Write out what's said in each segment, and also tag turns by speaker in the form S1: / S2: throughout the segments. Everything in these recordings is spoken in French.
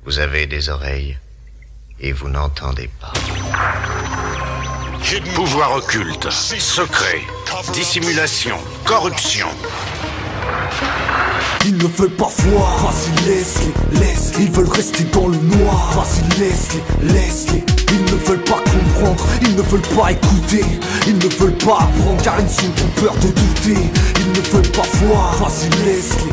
S1: Vous avez des oreilles et vous n'entendez pas.
S2: Pouvoir occulte, secret, dissimulation, corruption.
S3: Ils ne veulent pas voir, vas-y laisse-les. Ils veulent rester dans le noir, vas-y laisse-les. Ils ne veulent pas comprendre, ils ne veulent pas écouter. Ils ne veulent pas apprendre car ils sont trop peur de douter. Ils ne veulent pas voir, vas-y laisse-les.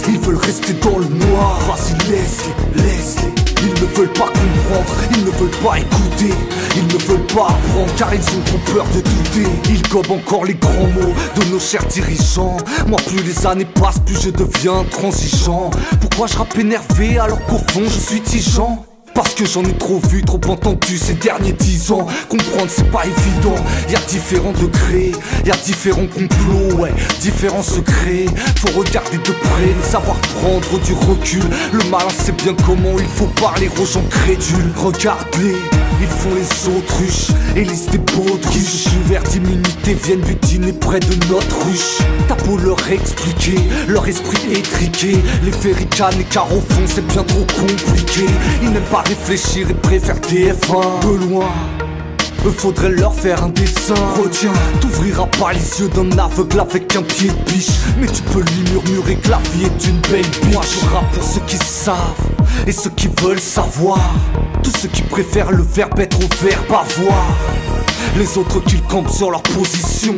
S3: Ils veulent rester dans le noir, vas-y laisse-les. Ils ne veulent pas comprendre, ils ne veulent pas écouter. Ils ne veulent pas apprendre car ils ont trop peur de douter. Ils gobent encore les grands mots de nos chers dirigeants. Moi plus les années passent, plus je deviens transigeant. Pourquoi je rappe énervé alors qu'au fond je suis tigeant? Parce que j'en ai trop vu, trop entendu ces derniers 10 ans. Comprendre c'est pas évident, y'a différents degrés, y'a différents complots, ouais, différents secrets. Faut regarder de près, mais savoir prendre du recul. Le malin sait bien comment il faut parler aux gens crédules. Regarde-les, ils font les autruches, élisent des baudruches. L'univers d'immunité viennent butiner près de notre ruche. T'as beau leur expliquer, leur esprit étriqué. Les faits ricanent car au fond c'est bien trop compliqué. Ils n'aiment pas réfléchir et préfèrent TF1 de loin. Faudrait leur faire un dessin. Retiens, t'ouvriras pas les yeux d'un aveugle avec un pied de biche. Mais tu peux lui murmurer que la vie est une belle biche. Moi je rappe pour ceux qui savent et ceux qui veulent savoir. Tous ceux qui préfèrent le verbe être au verbe avoir. Les autres qui campent sur leur position.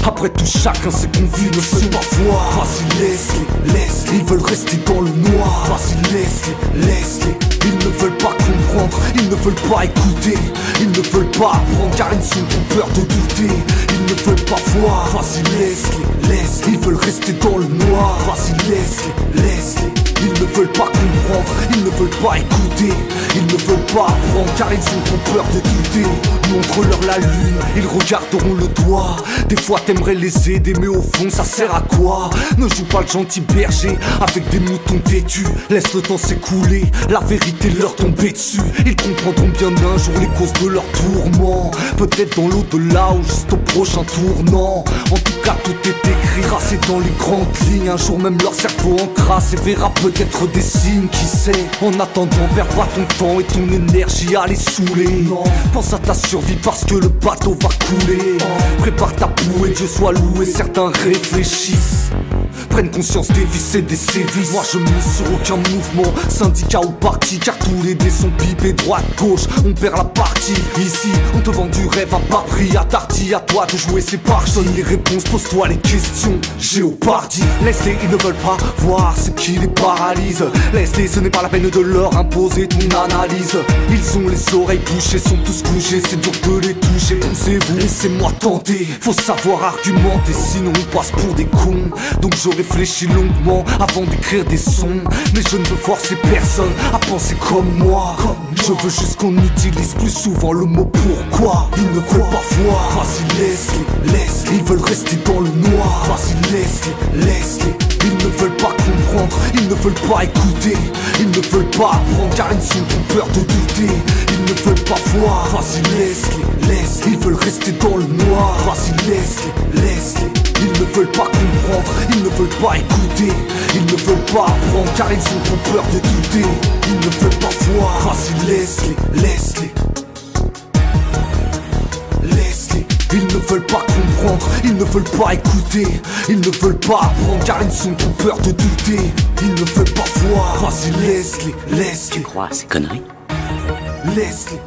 S3: Après tout chacun ses convictions. Ne veulent pas voir, vas-y laisse-les. Ils veulent rester dans le noir, vas-y laisse-les. Ils ne veulent pas comprendre, ils ne veulent pas écouter. Ils ne veulent pas apprendre car ils sont trop peur de douter. Ils ne veulent pas voir, vas-y laisse-les. Ils veulent rester dans le noir, vas-y laisse-les. Ils ne veulent pas comprendre, ils ne veulent pas écouter. Ils ne veulent pas apprendre car ils ont trop peur de douter. Montre-leur la lune, ils regarderont le doigt. Des fois t'aimerais les aider mais au fond ça sert à quoi? Ne joue pas le gentil berger avec des moutons têtus. Laisse le temps s'écouler, la vérité leur tomber dessus. Ils comprendront bien un jour les causes de leur tourment. Peut-être dans l'au-delà ou juste au prochain tournant. En tout cas tout est écrit, tracé dans les grandes lignes. Un jour même leur cerveau encrasse et verra peut-être des signes, qui sait. En attendant, perds pas ton temps et ton énergie à les saouler. Non, pense à ta survie parce que le bateau va couler. Prépare ta bouée, Dieu soit loué. Certains réfléchissent, prennent conscience des vices et des sévices. Moi je mise sur aucun mouvement, syndicat ou parti, car tous les dés sont pipés droite, gauche, on perd la partie. Ici, on te vend du rêve à bas prix, attardis, à toi de jouer, c'est parti. Donne les réponses, pose-toi les questions, Géopardy. Laisse-les, ils ne veulent pas voir ce qui les paralyse. Laisse-les, ce n'est pas la peine de leur imposer ton analyse. Ils ont les oreilles bouchées, sont tous couchés, c'est dur de les toucher. Poussez-vous, laissez-moi tenter, faut savoir argumenter, sinon on passe pour des cons. Donc je réfléchis longuement avant d'écrire des sons. Mais je ne veux forcer personne à penser comme moi. Je veux juste qu'on utilise plus souvent le mot pourquoi. Ils ne veulent pas voir, vas-y laisse-les. Ils veulent rester dans le noir, vas-y laisse-les. Ils ne veulent pas comprendre, ils ne veulent pas écouter. Ils ne veulent pas apprendre car ils sont trop peur de douter. Ils ne veulent pas voir, vas-y laisse-les. Ils veulent rester dans le noir, vas-y laisse-les. Ils ne veulent pas comprendre, ils ne veulent pas écouter. Ils ne veulent pas apprendre car ils ont trop peur de douter. Ils ne veulent pas voir, vas-y laisse-les. Ils ne veulent pas comprendre, ils ne veulent pas écouter. Ils ne veulent pas apprendre car ils ont trop peur de douter. Ils ne veulent pas voir, vas-y laisse-les.
S4: Tu crois à ces conneries?
S3: Laisse-les.